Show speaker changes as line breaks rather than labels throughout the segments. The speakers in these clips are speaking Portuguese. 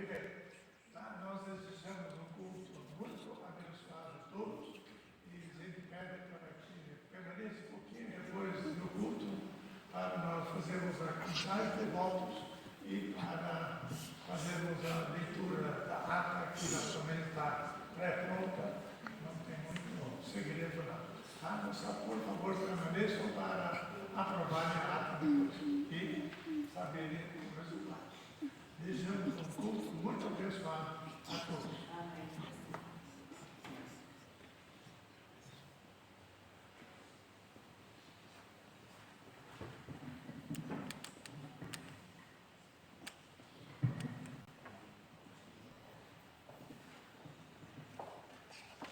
Nós desejamos um culto muito abençoado a todos e a gente pede para que permaneça um pouquinho depois do culto para nós fazermos a contagem de votos e para fazermos a leitura da ata que já também está pré-pronta, não tem muito segredo não. Mas só por favor permaneçam para aprovarem a ata depois e saberem o resultado. Desejamos um culto muito abençoado a todos.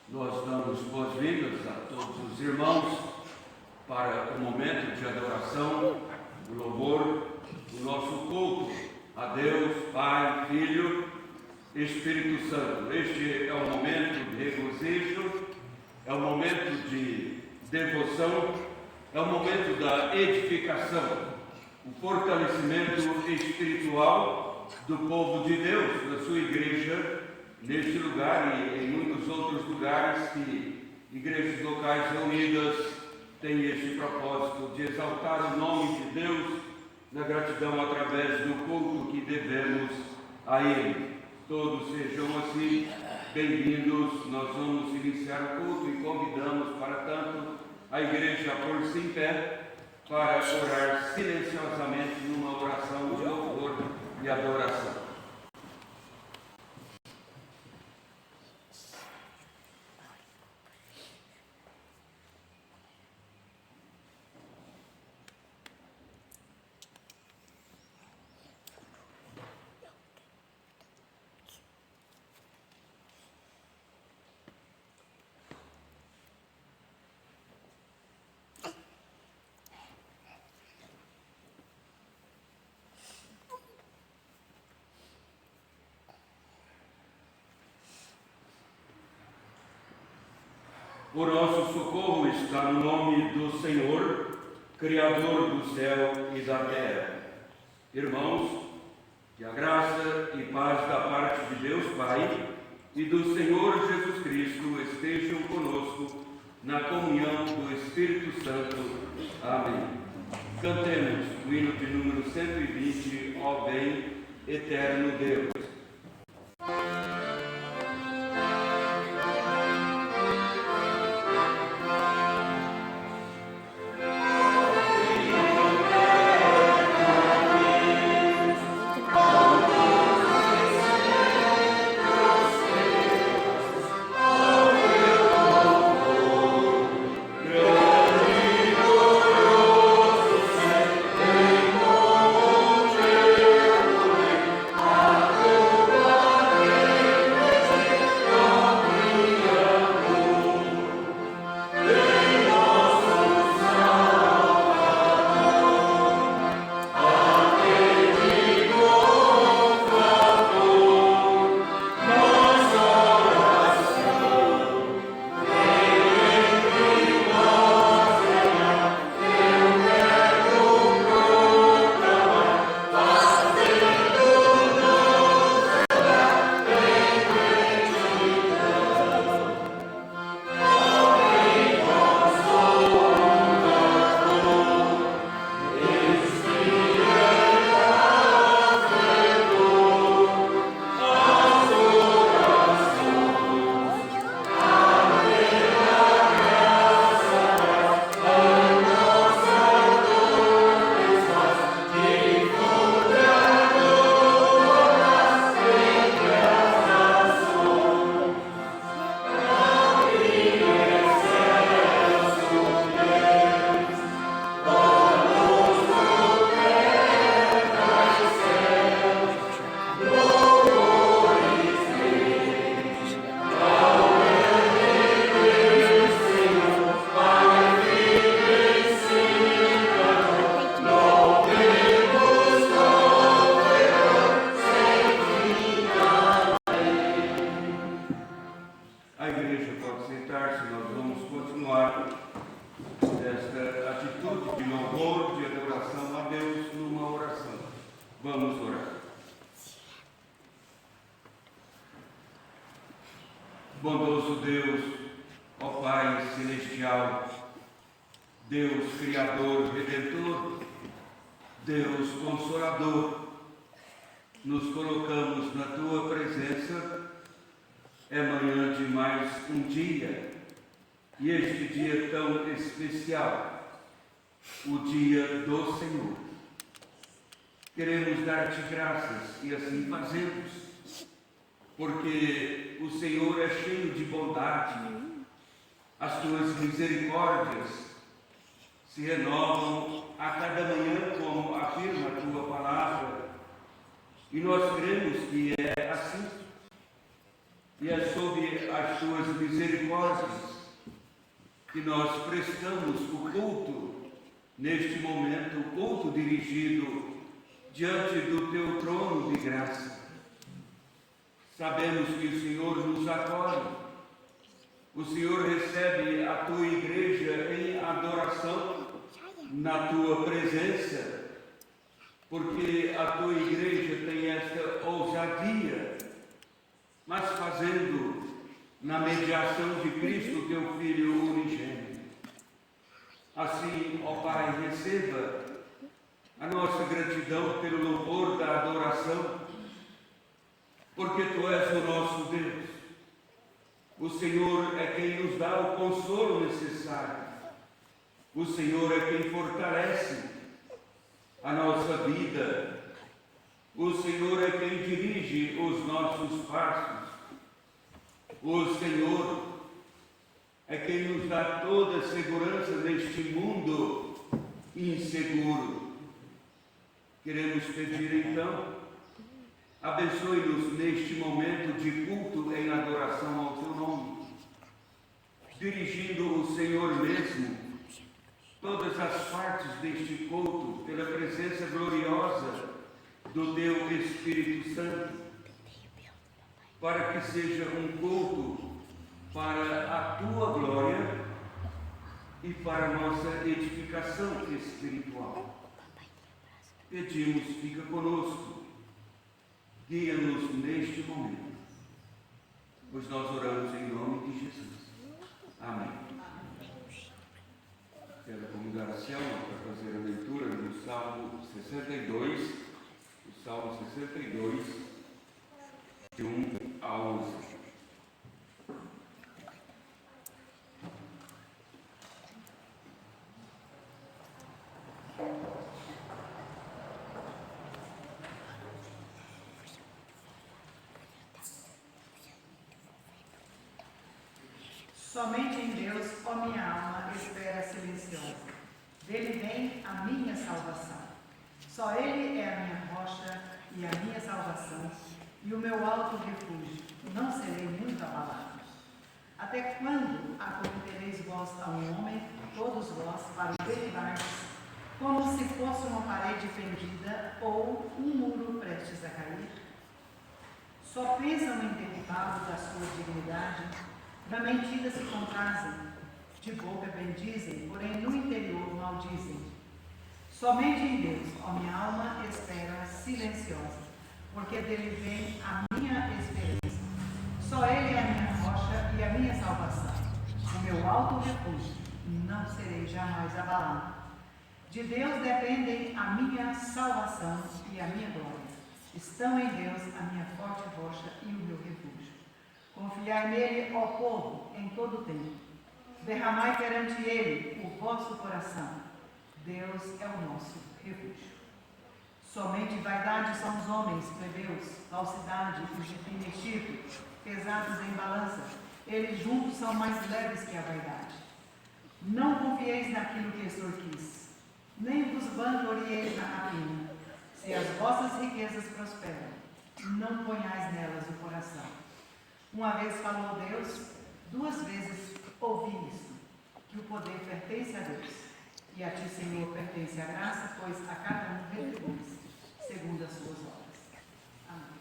Nós damos boas-vindas a todos os irmãos para o momento de adoração, o louvor, o nosso culto a Deus, Pai, Filho, Espírito Santo. Este é o momento de regozijo, é o momento de devoção, é o momento da edificação, o fortalecimento espiritual do povo de Deus, da sua igreja, neste lugar e em muitos outros lugares que igrejas locais reunidas têm este propósito de exaltar o nome de Deus na gratidão através do culto que devemos a Ele. Todos sejam assim bem-vindos. Nós vamos iniciar o culto e convidamos, para tanto, a igreja a pôr-se em pé para orar silenciosamente numa oração de louvor e adoração. O nosso socorro está no nome do Senhor, Criador do céu e da terra. Irmãos, que a graça e paz da parte de Deus Pai e do Senhor Jesus Cristo estejam conosco na comunhão do Espírito Santo. Amém. Cantemos o hino de número 120, ó bem, eterno Deus.
Amen.
bondoso Deus, ó Pai Celestial, Deus Criador, Redentor, Deus Consolador, nos colocamos na Tua presença. É manhã de mais um dia, e este dia tão especial, o dia do Senhor. Queremos dar-te graças e assim fazemos, porque o Senhor é cheio de bondade, as tuas misericórdias se renovam a cada manhã, como afirma a tua palavra, e nós cremos que é assim, e é sob as tuas misericórdias que nós prestamos o culto neste momento, o culto dirigido diante do teu trono de graça. Sabemos que o Senhor nos acolhe, o Senhor recebe a tua igreja em adoração na tua presença, porque a tua igreja tem esta ousadia, mas fazendo na mediação de Cristo, teu Filho unigênito. Assim, ó Pai, receba a nossa gratidão pelo louvor da adoração, porque Tu és o nosso Deus. O Senhor é quem nos dá o consolo necessário. O Senhor é quem fortalece a nossa vida. O Senhor é quem dirige os nossos passos. O Senhor é quem nos dá toda a segurança neste mundo inseguro. Queremos pedir então, abençoe-nos neste momento de culto em adoração ao Teu nome, dirigindo o Senhor mesmo todas as partes deste culto pela presença gloriosa do Teu Espírito Santo, para que seja um culto para a Tua glória e para a nossa edificação espiritual. Pedimos, fica conosco, guia-nos neste momento, pois nós oramos em nome de Jesus. Amém. Quero convidar a Selma para fazer a leitura do Salmo 62, o Salmo 62, de 1 a 11.
Somente em Deus, ó minha alma, espera silenciosa. Dele vem a minha salvação. Só Ele é a minha rocha e a minha salvação, e o meu alto refúgio. Não serei muito abalado. Até quando acometereis vós a um homem, todos vós, para o derribar, como se fosse uma parede fendida ou um muro prestes a cair? Só pensam em derrubá-lo da sua dignidade. Da mentira se comprazem, de boca bendizem, porém no interior maldizem. Somente em Deus, ó minha alma, espera silenciosa, porque dele vem a minha esperança. Só Ele é a minha rocha e a minha salvação, o meu alto refúgio, não serei jamais abalado. De Deus dependem a minha salvação e a minha glória. Estão em Deus a minha forte rocha e o meu refúgio. Confiai nele, ó povo, em todo o tempo. Derramai perante ele o vosso coração. Deus é o nosso refúgio. Somente vaidade são os homens, plebeus, falsidade e de fim mexido, pesados em balança. Eles juntos são mais leves que a vaidade. Não confieis naquilo que extorquis, nem vos vanglorieis na rapina. Se as vossas riquezas prosperam, não ponhais nelas o coração. Uma vez falou Deus, duas vezes ouvi isto, que o poder pertence a Deus, e a ti, Senhor, pertence a graça, pois a cada um retribui-se, segundo as suas obras. Amém.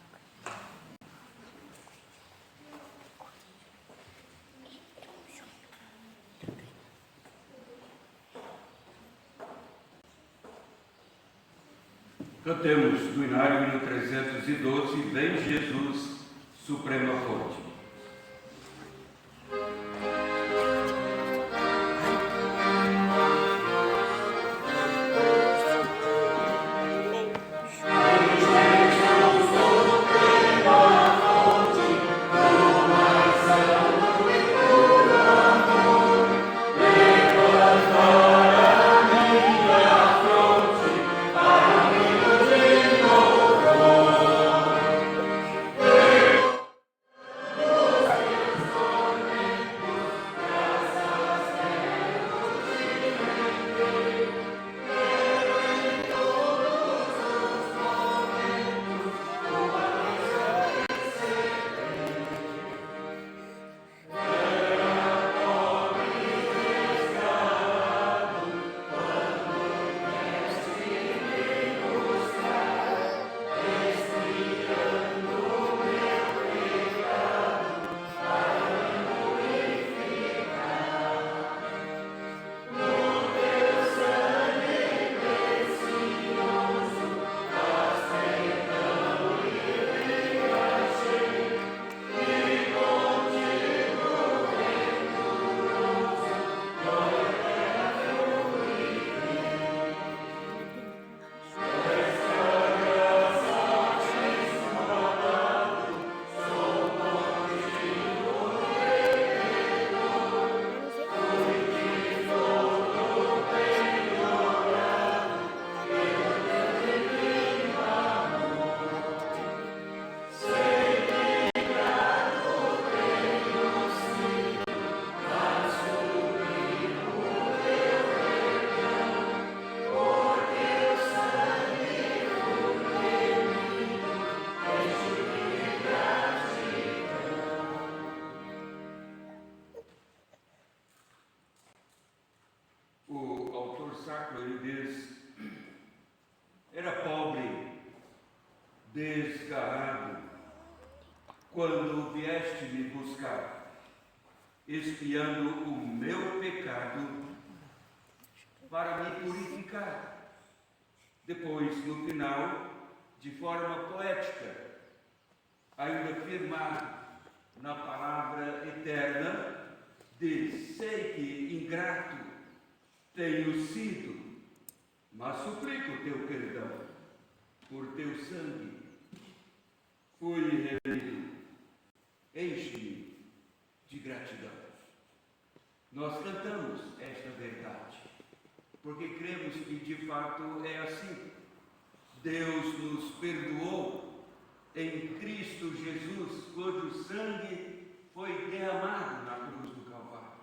Cantemos do Inário, hino 312, Vem Jesus, Suprema Fonte. vieste me buscar, expiando o meu pecado para me purificar. Depois, no final, de forma poética, ainda firmado na palavra eterna, diz: sei que ingrato tenho sido, mas suplico o teu perdão, por teu sangue fui remido, enche-me de gratidão. Nós cantamos esta verdade, porque cremos que de fato é assim. Deus nos perdoou em Cristo Jesus, cujo sangue foi derramado na cruz do Calvário.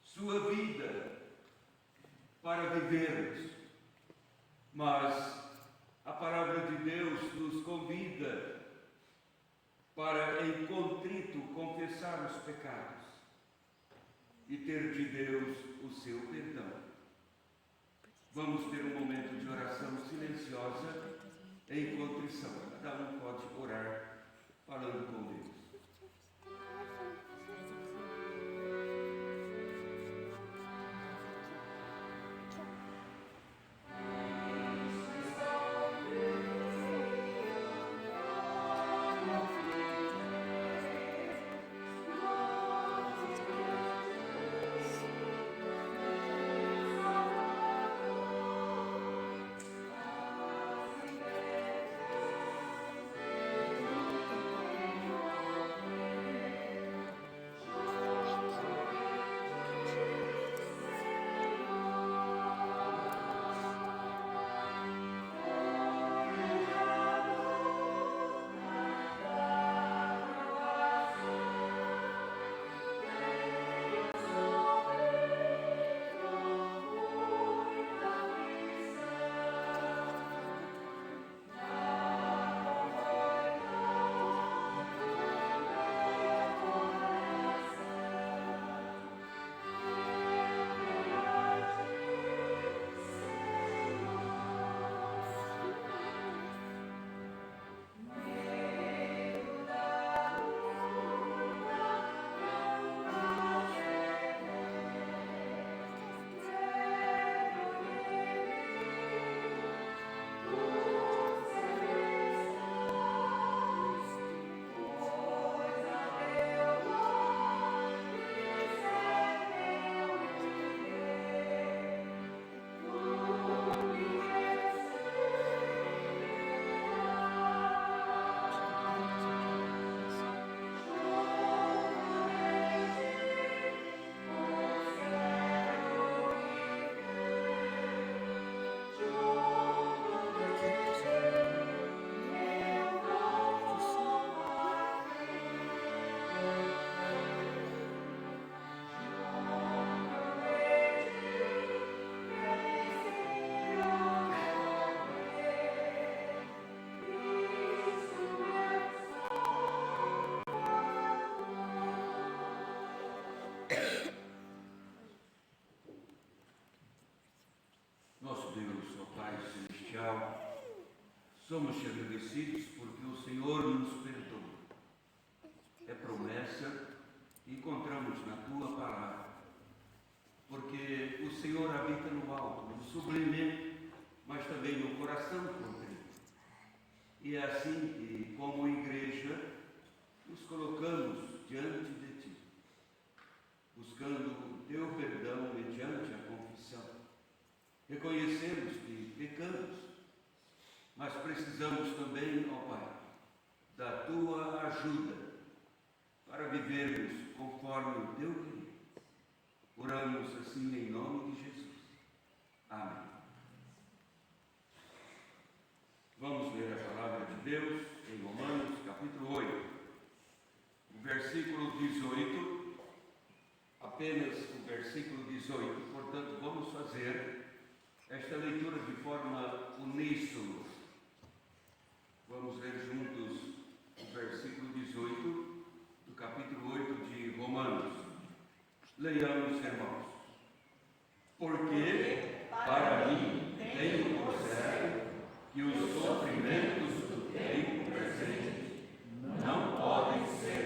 Sua vida para vivermos. Mas a palavra de Deus nos convida para, em contrito, confessar os pecados e ter de Deus o seu perdão. Vamos ter um momento de oração silenciosa em contrição. Cada um pode orar falando com Deus. Nosso Deus, ó Pai Celestial, somos-te agradecidos porque o Senhor nos perdoa. É promessa que encontramos na Tua Palavra, porque o Senhor habita no alto, no sublime, mas também no coração contrito. E é assim que, como igreja, nos colocamos diante de Ti, buscando o Teu perdão mediante a confissão. Reconhecemos que pecamos, mas precisamos também, ó Pai, da Tua ajuda para vivermos conforme o Teu querer. Oramos assim em nome de Jesus. Amém. Vamos ler a palavra de Deus em Romanos capítulo 8, o versículo 18, apenas o versículo 18. Portanto, vamos fazer esta leitura de forma uníssona. Vamos ler juntos o versículo 18 do capítulo 8 de Romanos. Leiamos, irmãos. Porque para mim tenho por certo que os sofrimentos do tempo presente não podem ser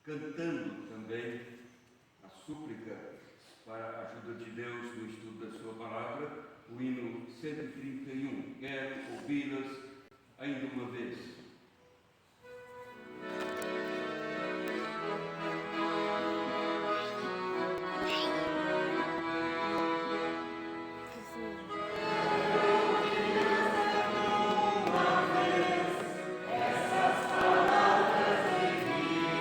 cantando também a súplica para a ajuda de Deus no estudo da sua palavra, o hino 131. Quero ouvi-las ainda uma vez.
Essas palavras de vida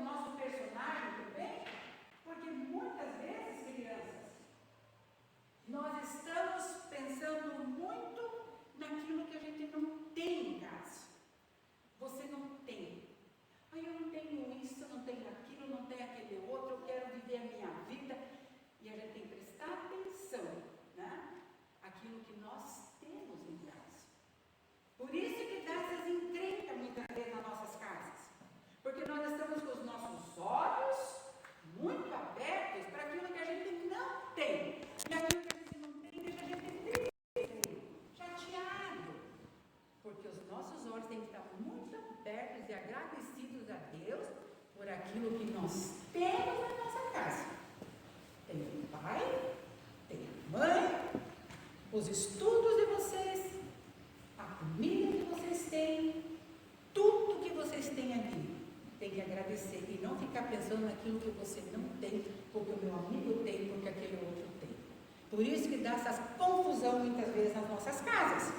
o nosso personagem também? Porque muitas vezes, crianças, nós estamos pensando muito naquilo que a gente não tem em casa. Você não tem. Aí eu não tenho isso, não tenho aquilo, não tenho aquele outro, eu quero viver a minha vida. E a gente tem que prestar atenção, né? Aquilo que nós temos em casa. Por isso que dá essas encrencas muitas vezes nas nossas casas. Porque nós estamos com os nossos olhos muito abertos para aquilo que a gente não tem. E aquilo que a gente não tem deixa a gente triste, chateado. Porque os nossos olhos têm que estar muito abertos e agradecidos a Deus por aquilo que nós temos na nossa casa. Tem o pai, tem a mãe, os estudos de vocês, a comida que vocês têm, tudo que vocês têm ali. Tem que agradecer e não ficar pensando naquilo que você não tem, porque o meu amigo tem, porque aquele outro tem. Por isso que dá essa confusão muitas vezes nas nossas casas.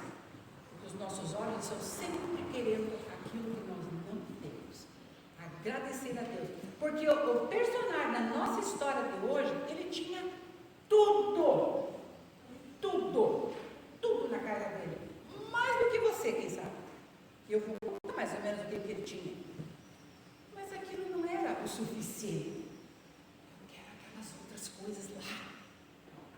Porque os nossos olhos estão sempre querendo aquilo que nós não temos. Agradecer a Deus. Porque o personagem da nossa história de hoje, ele tinha tudo. Tudo na casa dele. Mais do que você, quem sabe. Eu vou contar mais ou menos o que ele tinha. Mas aquilo não era o suficiente. Eu quero aquelas outras coisas lá.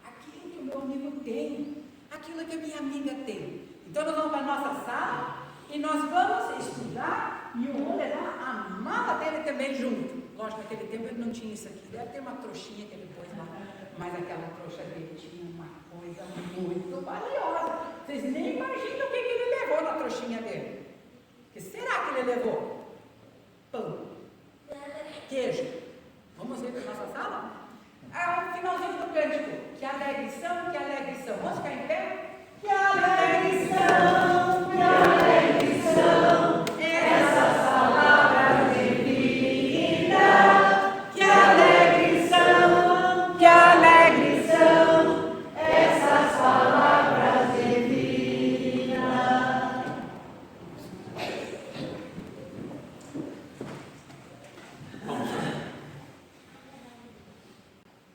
Aquilo que o meu amigo tem. Aquilo que a minha amiga tem. Então nós vamos para a nossa sala e nós vamos estudar e eu vou levar a mala dele também junto. Lógico, naquele tempo ele não tinha isso aqui. Deve ter uma trouxinha que ele pôs lá. Mas aquela trouxa dele tinha uma coisa muito valiosa. Vocês nem imaginam o que ele levou na trouxinha dele. O que será que ele levou? Pão. Queijo. Vamos ver para a nossa sala? O finalzinho do cântico. Que alegre são, que alegre são. Vamos ficar em pé? Que alegre são, que alegre são essas palavras de vida. Que alegre são, que alegre são essas palavras de vida.
Vamos orar.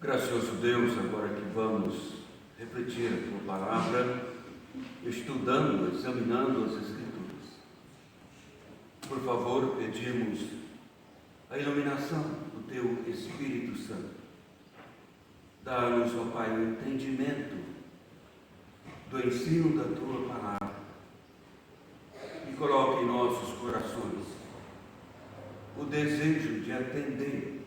Gracioso Deus, agora que vamos refletir a tua palavra, estudando, examinando as Escrituras, por favor, pedimos a iluminação do teu Espírito Santo. Dá-nos, ó Pai, o entendimento do ensino da tua palavra e coloque em nossos corações o desejo de atender,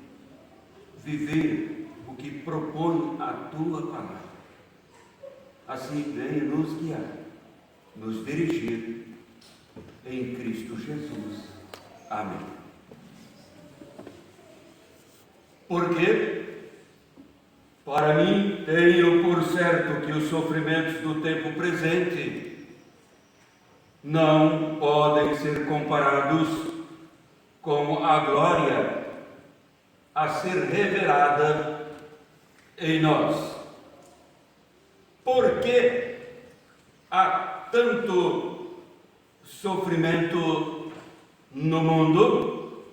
viver o que propõe a tua palavra. Assim, venha nos guiar, nos dirigir em Cristo Jesus. Amém. Porque, para mim, tenho por certo que os sofrimentos do tempo presente não podem ser comparados com a glória a ser revelada em nós. Porque há tanto sofrimento no mundo?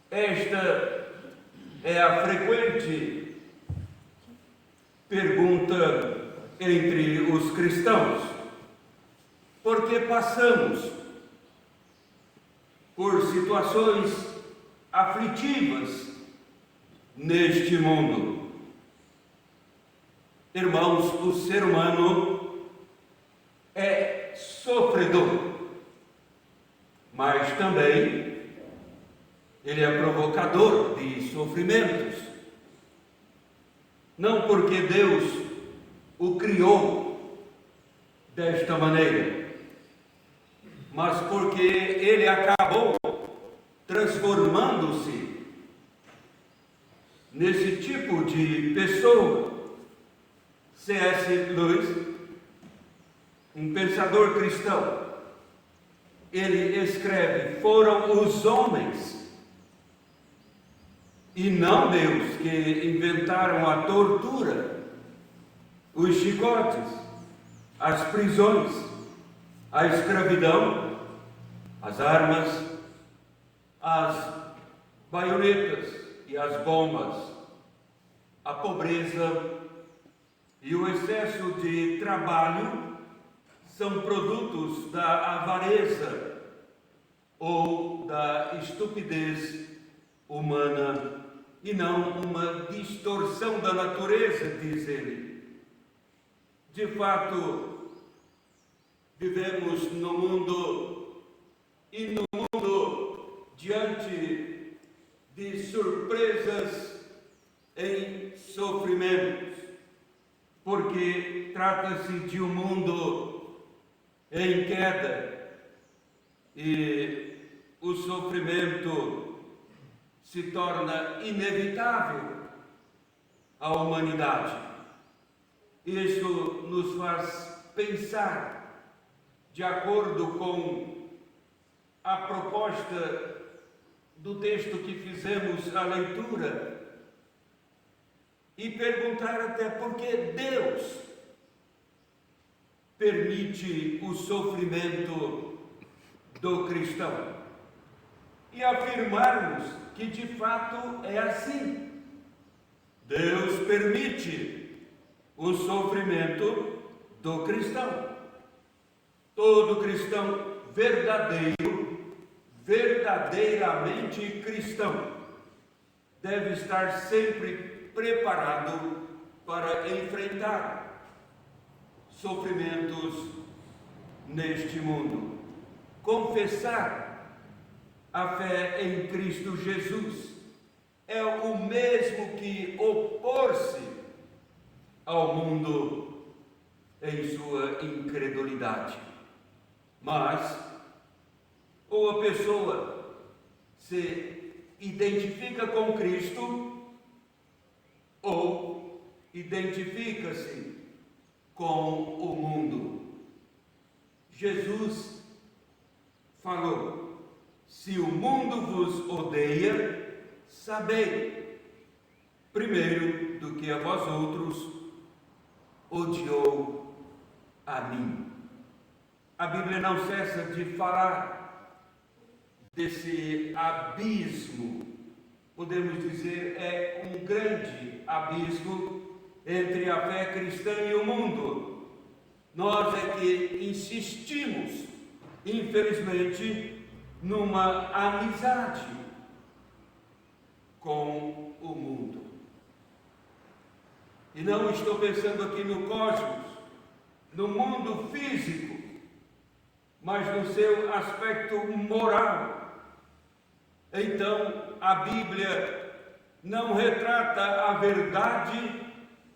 Esta é a frequente pergunta entre os cristãos. Porque passamos por situações aflitivas neste mundo. Irmãos, o ser humano é sofredor, mas também ele é provocador de sofrimentos. Não porque Deus o criou desta maneira, mas porque ele acabou transformando-se nesse tipo de pessoa. C.S. Lewis, um pensador cristão, ele escreve: foram os homens e não Deus que inventaram a tortura, os chicotes, as prisões, a escravidão, as armas, as baionetas e as bombas, a pobreza e o excesso de trabalho são produtos da avareza ou da estupidez humana e não uma distorção da natureza, diz ele. De fato, vivemos no mundo e no mundo diante de surpresas em sofrimentos, porque trata-se de um mundo em queda e o sofrimento se torna inevitável à humanidade. Isso nos faz pensar, de acordo com a proposta do texto que fizemos a leitura, e perguntar até por que Deus permite o sofrimento do cristão e afirmarmos que de fato é assim. Deus permite o sofrimento do cristão. Todo cristão verdadeiramente cristão, deve estar sempre preparado para enfrentar sofrimentos neste mundo. Confessar a fé em Cristo Jesus é o mesmo que opor-se ao mundo em sua incredulidade. Mas, ou a pessoa se identifica com Cristo, ou identifica-se com o mundo. Jesus falou: se o mundo vos odeia, sabei, primeiro do que a vós outros, odiou a mim. A Bíblia não cessa de falar desse abismo, podemos dizer, é um grande abismo entre a fé cristã e o mundo. Nós é que insistimos, infelizmente, numa amizade com o mundo. E não estou pensando aqui no cosmos, no mundo físico, mas no seu aspecto moral. Então, a Bíblia não retrata a verdade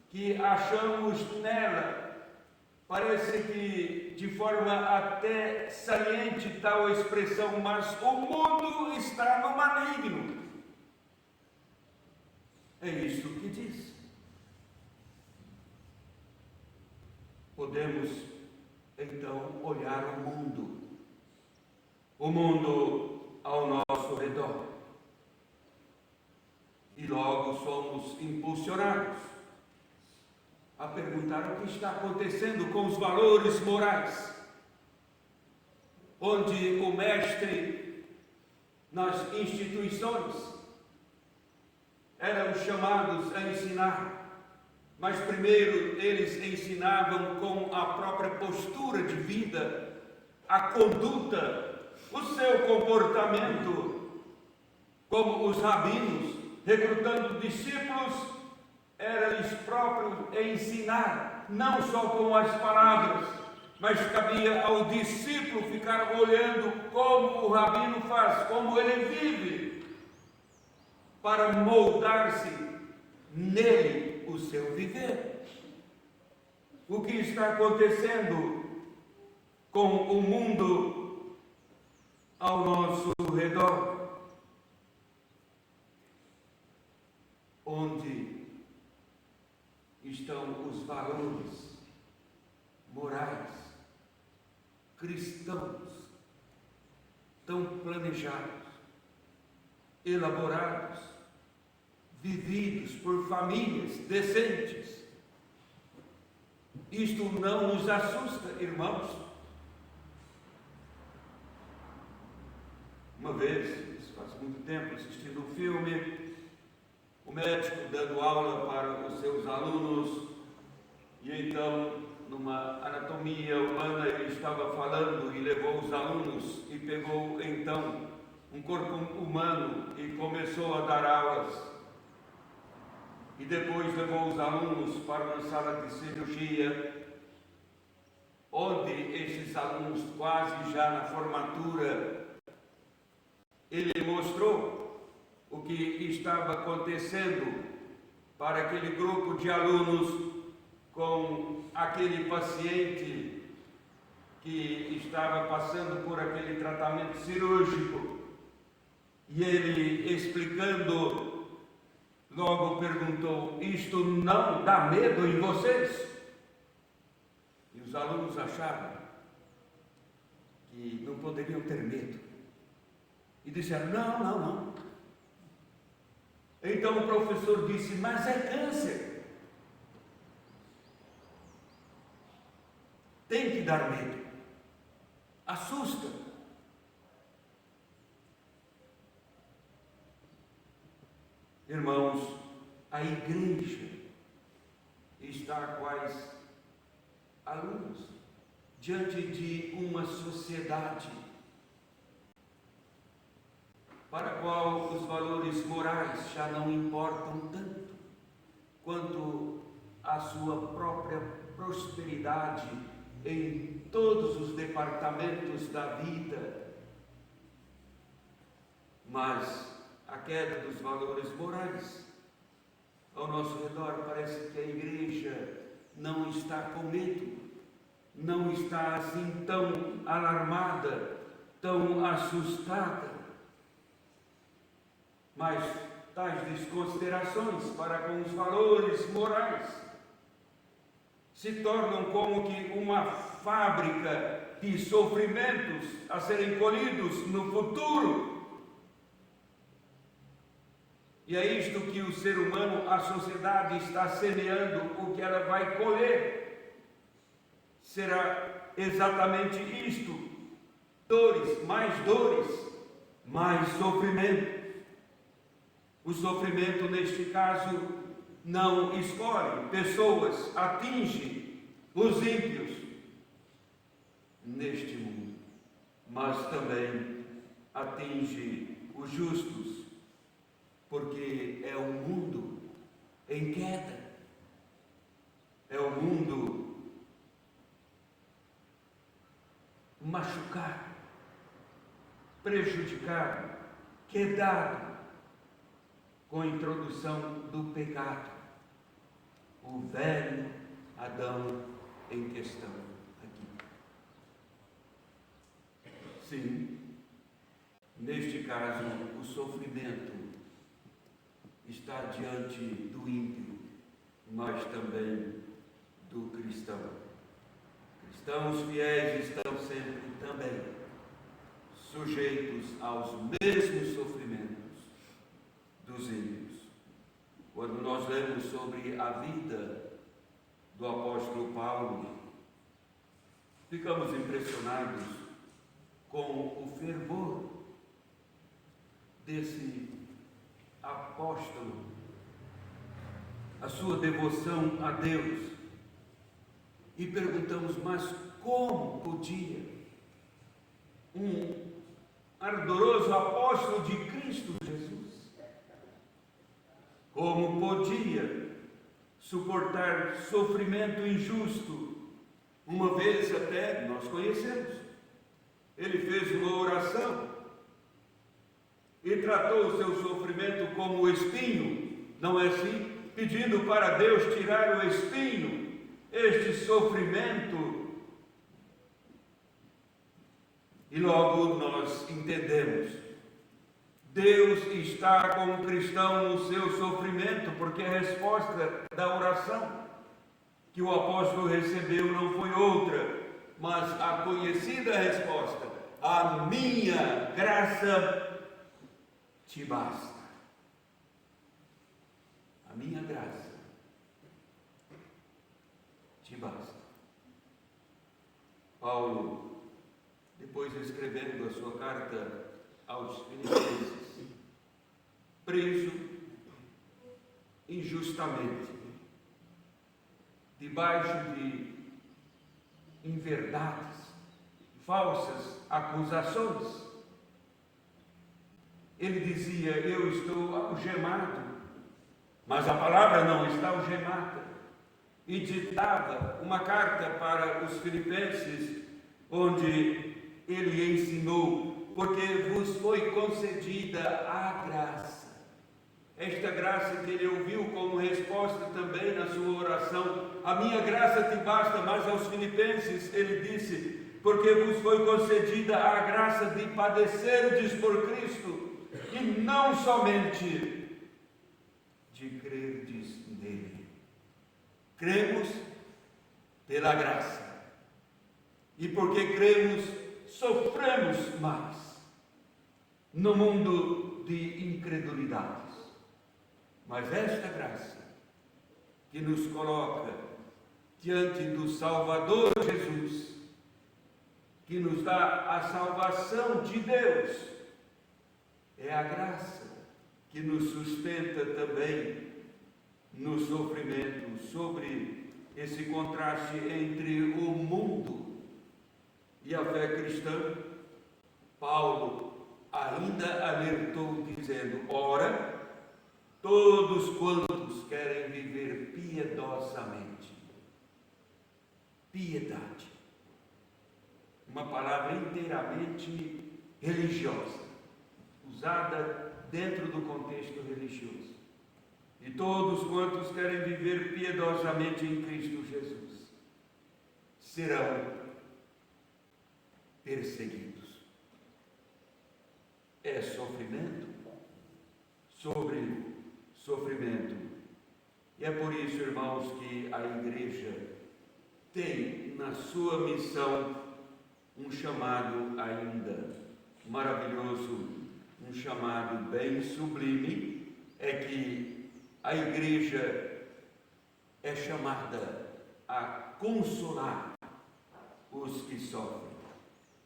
que achamos nela. Parece que de forma até saliente tal expressão, mas o mundo está no maligno. É isso que diz. Podemos então olhar o mundo ao nosso redor, e logo somos impulsionados a perguntar o que está acontecendo com os valores morais, onde o mestre nas instituições eram chamados a ensinar, mas primeiro eles ensinavam com a própria postura de vida, a conduta, o seu comportamento, como os rabinos, recrutando discípulos, era-lhes próprio ensinar, não só com as palavras, mas cabia ao discípulo ficar olhando como o rabino faz, como ele vive, para moldar-se nele o seu viver. O que está acontecendo com o mundo ao nosso redor? Onde estão os valores morais cristãos tão planejados, elaborados, vividos por famílias decentes? Isto não nos assusta, irmãos? uma vez, isso faz muito tempo, assistindo um filme, o médico dando aula para os seus alunos, e então, numa anatomia humana, ele estava falando e levou os alunos e pegou então um corpo humano e começou a dar aulas. E depois levou os alunos para uma sala de cirurgia, onde esses alunos, quase já na formatura, ele mostrou o que estava acontecendo para aquele grupo de alunos com aquele paciente que estava passando por aquele tratamento cirúrgico. E ele, explicando, logo perguntou: isto não dá medo em vocês? E os alunos acharam que não poderiam ter medo. E disseram: não. Então o professor disse: mas é câncer. Tem que dar medo. Assusta. Irmãos, a igreja está quais alunos diante de uma sociedade para a qual os valores morais já não importam tanto quanto a sua própria prosperidade em todos os departamentos da vida. Mas a queda dos valores morais ao nosso redor, parece que a igreja não está com medo, não está assim tão alarmada, tão assustada. Mas tais desconsiderações para com os valores morais se tornam como que uma fábrica de sofrimentos a serem colhidos no futuro. E é isto que o ser humano, a sociedade, está semeando, o que ela vai colher. Será exatamente isto: dores, mais sofrimento. O sofrimento, neste caso, não escolhe pessoas, atinge os ímpios neste mundo, mas também atinge os justos, porque é um mundo em queda, é um mundo machucado, prejudicado, quedado com a introdução do pecado, o velho Adão em questão aqui. Sim, neste caso, o sofrimento está diante do ímpio, mas também do cristão. Cristãos fiéis estão sempre também sujeitos aos mesmos sofrimentos dos ímpios. Quando nós lemos sobre a vida do apóstolo Paulo, ficamos impressionados com o fervor desse apóstolo, a sua devoção a Deus, e perguntamos: mas como podia um ardoroso apóstolo de Cristo Jesus, como podia suportar sofrimento injusto? Uma vez até nós conhecemos, ele fez uma oração e tratou o seu sofrimento como espinho, não é assim? Pedindo para Deus tirar o espinho, este sofrimento. E logo nós entendemos, Deus está com o cristão no seu sofrimento, porque a resposta da oração que o apóstolo recebeu não foi outra, mas a conhecida resposta: a minha graça te basta. A minha graça te basta. Paulo, depois escrevendo a sua carta aos filipenses, preso injustamente, debaixo de inverdades, falsas acusações. Ele dizia: eu estou algemado, mas a palavra não está algemada. E ditava uma carta para os filipenses, onde ele ensinou: porque vos foi concedida a graça. Esta graça que ele ouviu como resposta também na sua oração: a minha graça te basta. Mas aos filipenses ele disse: porque vos foi concedida a graça de padecerdes por Cristo, e não somente de crerdes nele. Cremos pela graça, e porque cremos, sofremos mais no mundo de incredulidades. Mas esta graça que nos coloca diante do Salvador Jesus, que nos dá a salvação de Deus, é a graça que nos sustenta também no sofrimento. Sobre esse contraste entre o mundo e a fé cristã, Paulo ainda alertou dizendo: ora, todos quantos querem viver piedosamente. Piedade, uma palavra inteiramente religiosa, usada dentro do contexto religioso. E todos quantos querem viver piedosamente em Cristo Jesus serão perseguidos. É sofrimento sobre sofrimento. E é por isso, irmãos, que a igreja tem na sua missão um chamado ainda maravilhoso, um chamado bem sublime. É que a igreja é chamada a consolar os que sofrem.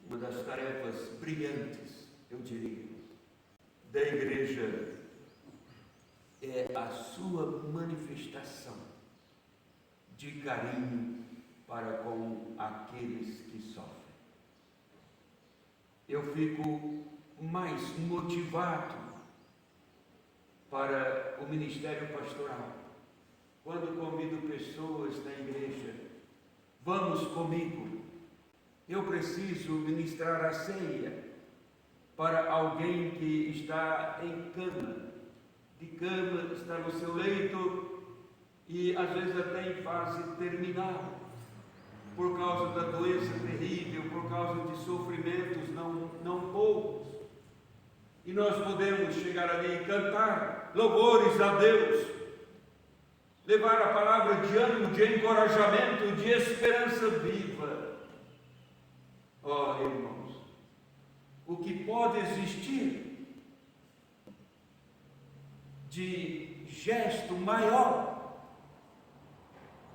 Uma das tarefas brilhantes, eu diria, da igreja é a sua manifestação de carinho para com aqueles que sofrem. Eu fico mais motivado para o ministério pastoral quando convido pessoas da igreja: vamos comigo, eu preciso ministrar a ceia para alguém que está em cama, está no seu leito e às vezes até em fase terminal, por causa da doença terrível, por causa de sofrimentos não poucos. E nós podemos chegar ali e cantar louvores a Deus, levar a palavra de ânimo, de encorajamento, de esperança viva. Oh, irmãos, o que pode existir de gesto maior,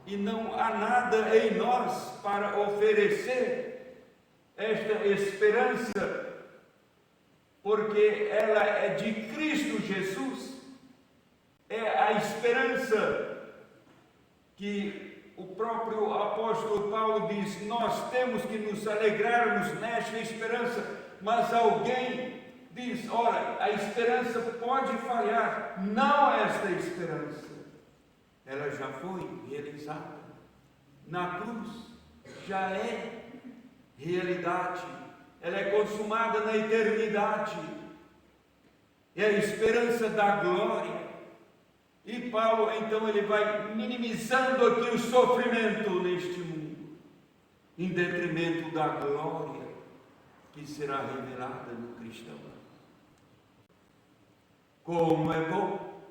e não há nada em nós para oferecer esta esperança, porque ela é de Cristo Jesus. É a esperança que o próprio apóstolo Paulo diz: nós temos que nos alegrarmos nesta esperança. Mas alguém diz: ora, a esperança pode falhar. Não esta esperança, ela já foi realizada na cruz, já é realidade, ela é consumada na eternidade, é a esperança da glória. E Paulo então ele vai minimizando aqui o sofrimento neste mundo, em detrimento da glória que será revelada no cristão. Como é bom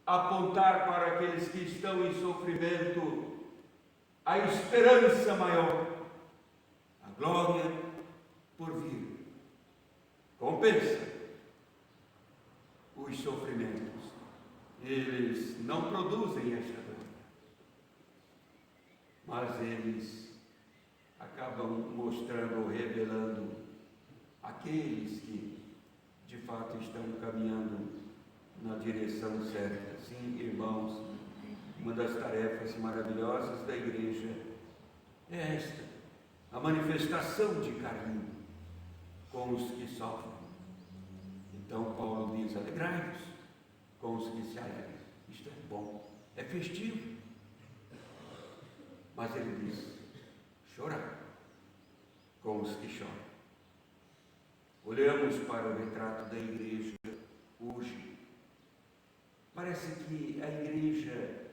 apontar para aqueles que estão em sofrimento a esperança maior, a glória por vir. Compensa os sofrimentos. Eles não produzem esta glória, mas eles acabam mostrando ou revelando aqueles que de fato estão caminhando na direção certa. Sim, irmãos, uma das tarefas maravilhosas da igreja é esta: a manifestação de carinho com os que sofrem. Então Paulo diz: alegrai-vos com os que se alegram. Isto é bom, é festivo. Mas ele diz: chorar com os que choram. Olhamos para o retrato da igreja hoje. Parece que a igreja,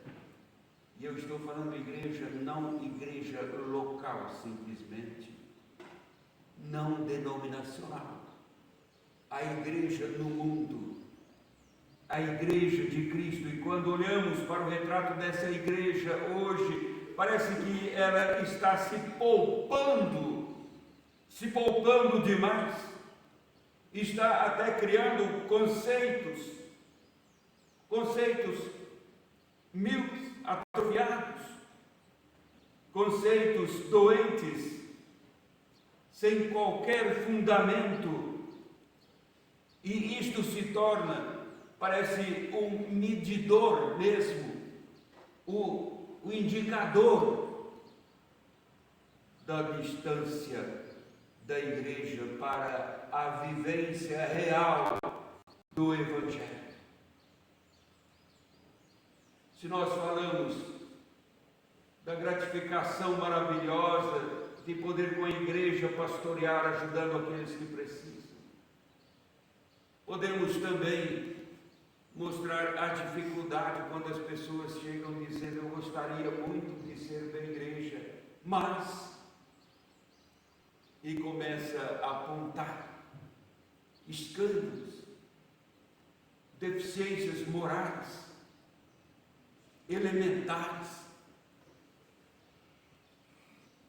e eu estou falando igreja, não igreja local simplesmente, não denominacional, a igreja no mundo, a igreja de Cristo. E quando olhamos para o retrato dessa igreja hoje, parece que ela está se poupando demais, está até criando conceitos míopes, atrofiados, conceitos doentes, sem qualquer fundamento, e isto se torna, parece um medidor mesmo, o indicador da distância da igreja para a vivência real do Evangelho. Se nós falamos da gratificação maravilhosa de poder com a igreja pastorear, ajudando aqueles que precisam, podemos também mostrar a dificuldade quando as pessoas chegam dizendo: eu gostaria muito de ser da igreja, mas... e começa a apontar escândalos, deficiências morais, elementares,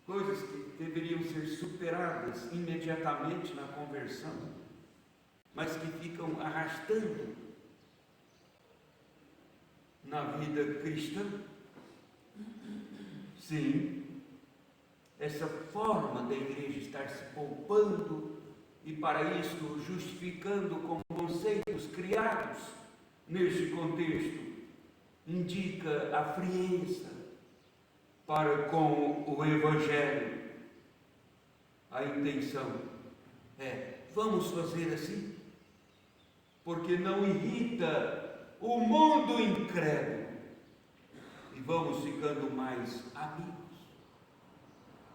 coisas que deveriam ser superadas imediatamente na conversão, mas que ficam arrastando na vida cristã. Sim, essa forma da igreja estar se poupando e, para isso, justificando com conceitos criados neste contexto, indica a frieza para com o Evangelho. A intenção é: vamos fazer assim, porque não irrita o mundo incrédulo, e vamos ficando mais amigos.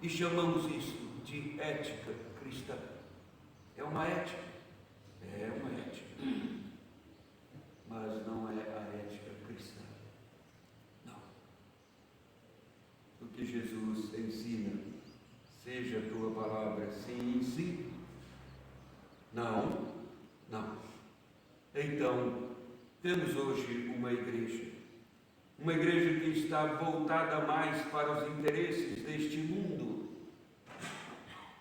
E chamamos isso de ética cristã. É uma ética? É uma ética. Mas não é a ética cristã. Não. O que Jesus ensina, seja a tua palavra sim em si. Não, não. Então, temos hoje uma igreja que está voltada mais para os interesses deste mundo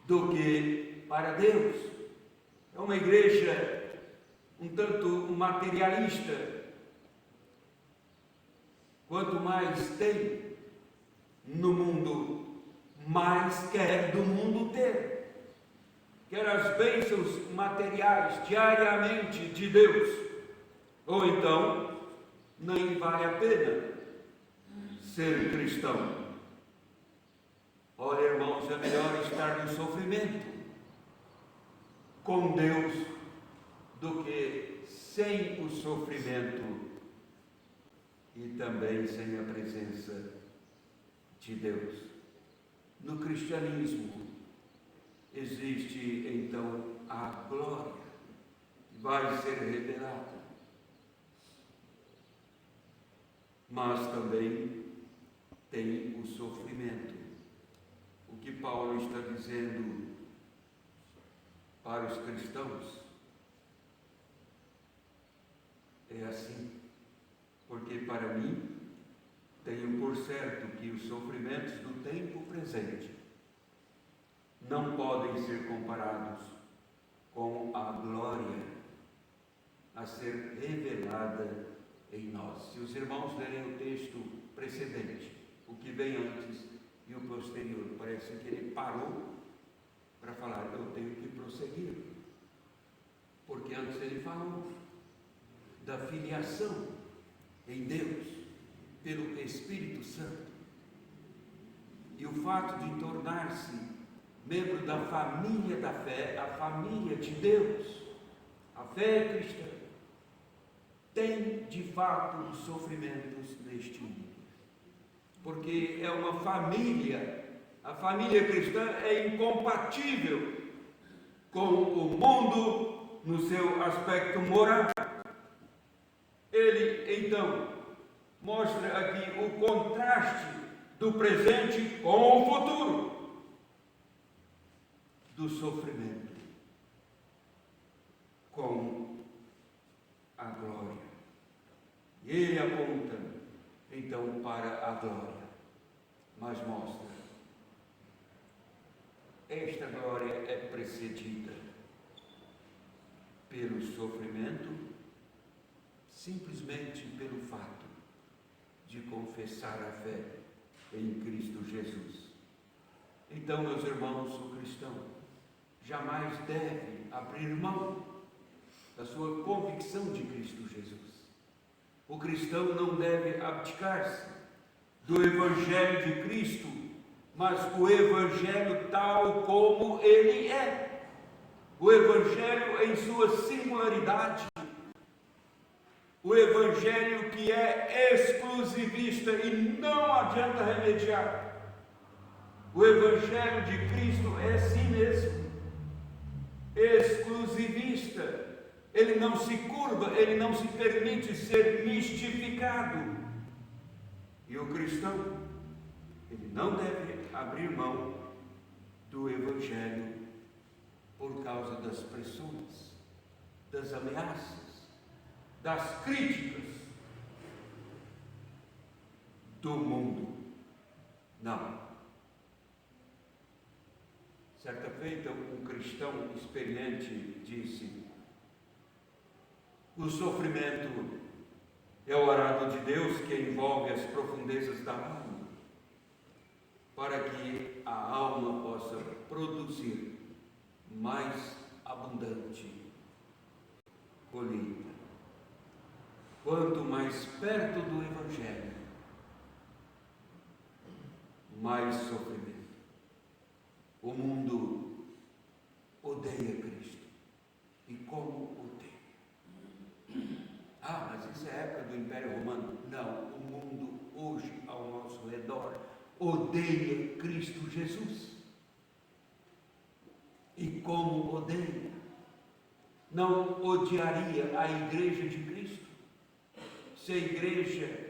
do que para Deus. É uma igreja um tanto materialista. Quanto mais tem no mundo, mais quer do mundo ter. Quer as bênçãos materiais diariamente de Deus, ou então nem vale a pena ser cristão. Olha, irmãos, é melhor estar no sofrimento com Deus do que sem o sofrimento e também sem a presença de Deus. No cristianismo existe então a glória que vai ser revelada, mas também tem o sofrimento. O que Paulo está dizendo para os cristãos é assim: porque para mim tenho por certo que os sofrimentos do tempo presente não podem ser comparados com a glória a ser revelada em nós. Se os irmãos lerem o texto precedente, o que vem antes e o posterior, parece que ele parou para falar: eu tenho que prosseguir. Porque antes ele falou da filiação em Deus pelo Espírito Santo. E o fato de tornar-se membro da família da fé, a família de Deus, a fé cristã, tem de fato sofrimentos neste mundo. Porque é uma família, a família cristã é incompatível com o mundo no seu aspecto moral. Ele, então, mostra aqui o contraste do presente com o futuro, do sofrimento com a glória. E ele aponta, então, para a glória, mas mostra, esta glória é precedida pelo sofrimento, simplesmente pelo fato de confessar a fé em Cristo Jesus. Então, meus irmãos, o cristão jamais deve abrir mão da sua convicção de Cristo Jesus. O cristão não deve abdicar-se do Evangelho de Cristo, mas o Evangelho tal como ele é. O Evangelho em sua singularidade. O Evangelho que é exclusivista e não adianta remediar. O Evangelho de Cristo é si mesmo exclusivista. Ele não se curva, ele não se permite ser mistificado. E o cristão, ele não deve abrir mão do Evangelho por causa das pressões, das ameaças, das críticas do mundo. Não. Certa feita, um cristão experiente disse: o sofrimento é o arado de Deus que envolve as profundezas da alma, para que a alma possa produzir mais abundante colheita. Quanto mais perto do Evangelho, mais sofrimento. O mundo odeia Cristo. E como odeia? Ah, mas isso é a época do Império Romano. Não, o mundo hoje ao nosso redor odeia Cristo Jesus. E como odeia? Não odiaria a igreja de Cristo? Se a igreja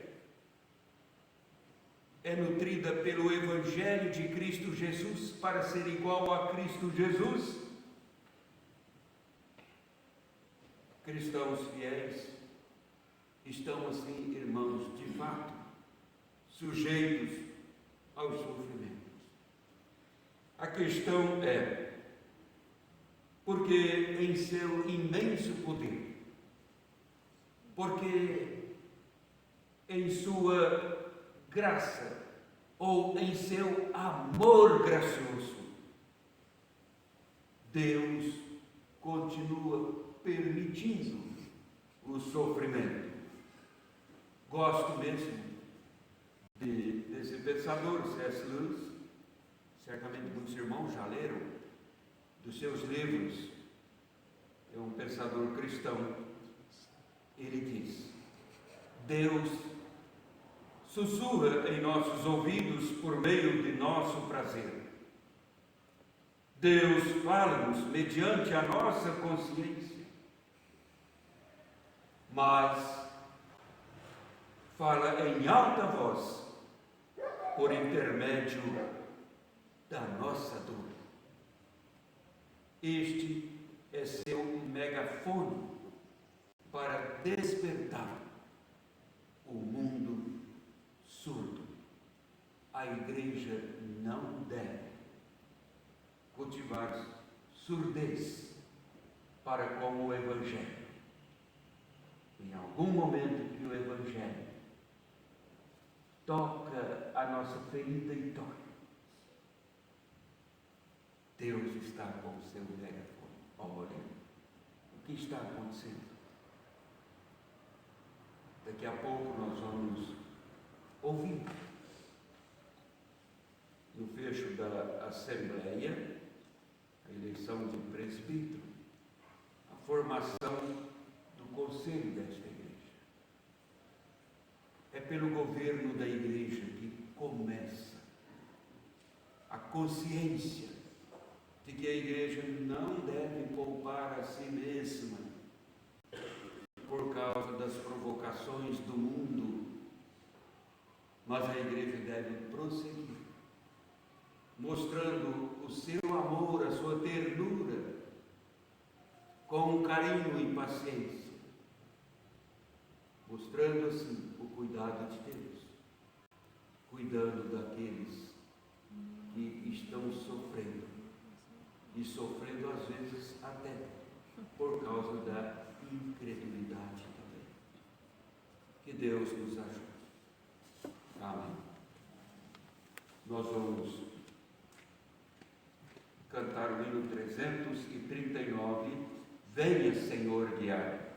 é nutrida pelo Evangelho de Cristo Jesus para ser igual a Cristo Jesus, cristãos fiéis estão assim, irmãos, de fato, sujeitos aos sofrimentos. A questão é, porque em seu imenso poder, porque em sua graça ou em seu amor gracioso, Deus continua permitindo o sofrimento. Gosto mesmo desse pensador, C.S. Lewis. Certamente muitos irmãos já leram dos seus livros. É um pensador cristão. Ele diz: Deus sussurra em nossos ouvidos por meio de nosso prazer. Deus fala-nos mediante a nossa consciência, mas fala em alta voz por intermédio da nossa dor. Este é seu megafone para despertar o mundo surdo. A igreja não deve cultivar surdez para com o Evangelho. Em algum momento que o Evangelho toca a nossa ferida e dói, Deus está com o seu megafone. Olha o que está acontecendo. Daqui a pouco nós vamos ouvir, no fecho da Assembleia, a eleição de presbítero, a formação do conselho desta igreja. É pelo governo da igreja que começa a consciência de que a igreja não deve poupar a si mesma por causa das provocações do mundo, mas a igreja deve prosseguir, mostrando o seu amor, a sua ternura, com carinho e paciência, mostrando assim o cuidado de Deus, cuidando daqueles que estão sofrendo, e sofrendo às vezes até por causa da incredulidade também. Que Deus nos ajude. Amém. Nós vamos cantar o hino 339, Venha, Senhor, guiar.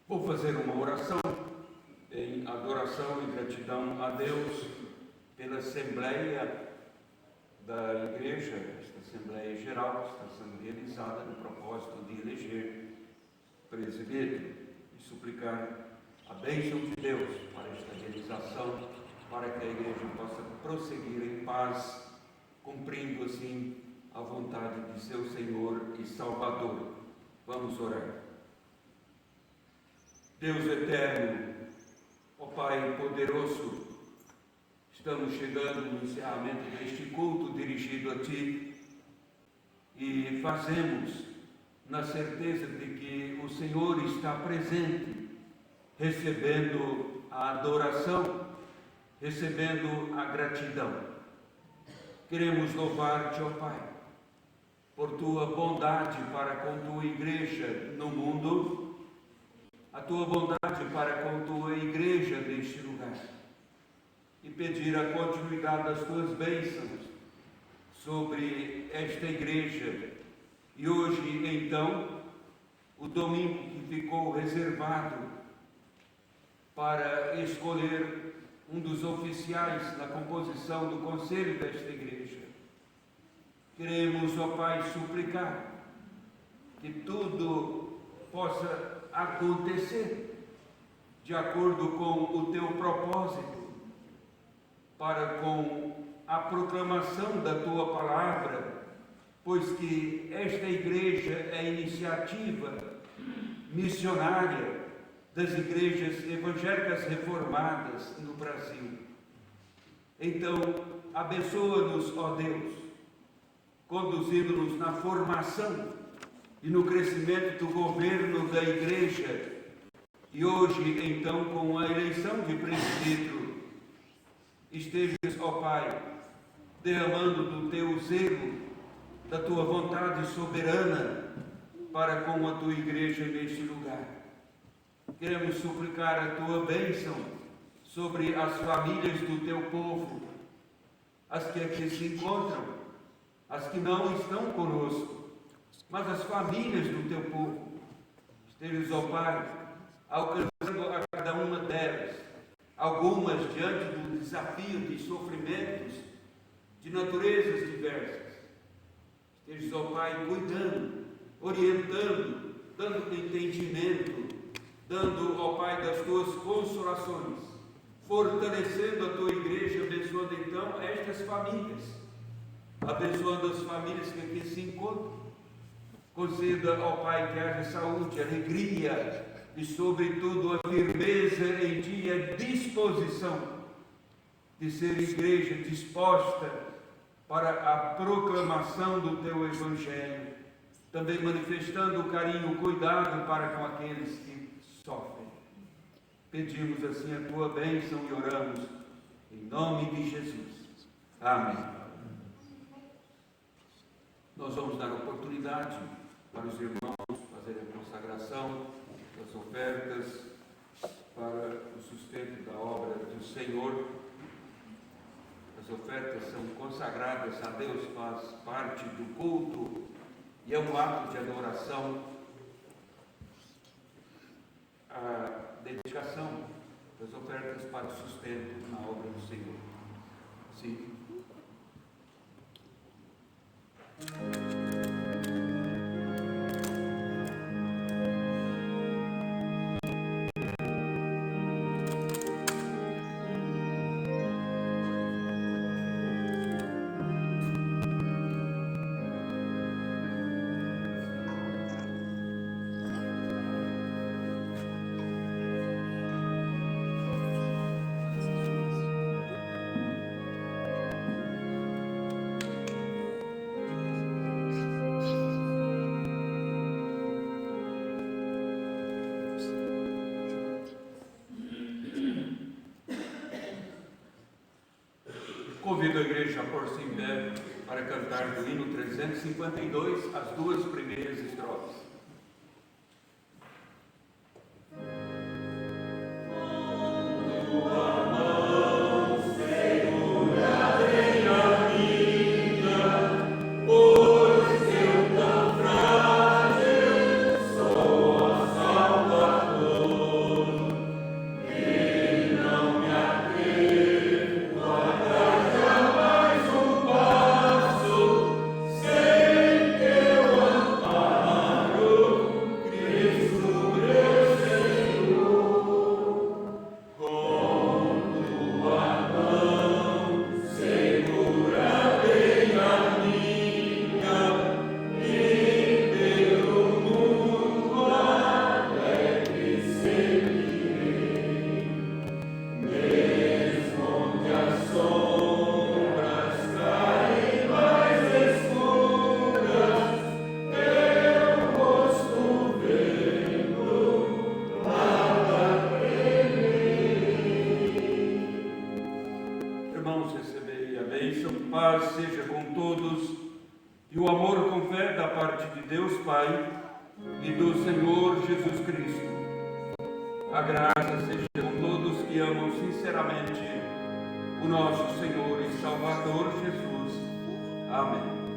Vou fazer uma oração em adoração e gratidão a Deus pela Assembleia da Igreja, esta Assembleia Geral que está sendo realizada no propósito de eleger presbítero e suplicar a bênção de Deus para esta realização, para que a Igreja possa prosseguir em paz, cumprindo assim a vontade de seu Senhor e Salvador. Vamos orar. Deus eterno, ó Pai poderoso, estamos chegando no encerramento deste culto dirigido a Ti e fazemos na certeza de que o Senhor está presente, recebendo a adoração, recebendo a gratidão. Queremos louvar-te, ó Pai, por Tua bondade para com Tua igreja no mundo, a Tua bondade para com Tua igreja neste lugar, e pedir a continuidade das Tuas bênçãos sobre esta igreja. E hoje, então, o domingo que ficou reservado para escolher um dos oficiais na composição do conselho desta igreja, queremos, ó Pai, suplicar que tudo possa acontecer de acordo com o teu propósito, para com a proclamação da tua palavra, pois que esta igreja é a iniciativa missionária das igrejas evangélicas reformadas no Brasil. Então, abençoa-nos, ó Deus, conduzindo-nos na formação e no crescimento do governo da igreja, e hoje, então, com a eleição de presbítero, estejas, ó Pai, derramando do teu zelo, da tua vontade soberana para com a tua igreja neste lugar. Queremos suplicar a tua bênção sobre as famílias do teu povo, as que aqui se encontram, as que não estão conosco, mas as famílias do teu povo. Estejas, ó Pai, alcançando a cada uma delas, algumas diante do desafio de sofrimentos de naturezas diversas. Estejas, ó Pai, cuidando, orientando, dando entendimento, dando, ó Pai, das tuas consolações, fortalecendo a tua igreja, abençoando então estas famílias, abençoando as famílias que aqui se encontram. Conceda, ó Pai, que haja saúde, alegria e, sobretudo, a firmeza em ti e a disposição de ser igreja disposta para a proclamação do teu Evangelho, também manifestando o carinho, o cuidado para com aqueles que sofrem. Pedimos assim a tua bênção e oramos em nome de Jesus. Amém. Nós vamos dar oportunidade para os irmãos fazerem a consagração das ofertas para o sustento da obra do Senhor. As ofertas são consagradas a Deus, faz parte do culto e é um ato de adoração, a dedicação das ofertas para o sustento na obra do Senhor. Sim. Convido a igreja a pôr-se em pé para cantar do hino 352, as duas primeiras estrofes. Paz seja com todos e o amor com fé da parte de Deus Pai e do Senhor Jesus Cristo. A graça seja com todos que amam sinceramente o nosso Senhor e Salvador Jesus. Amém.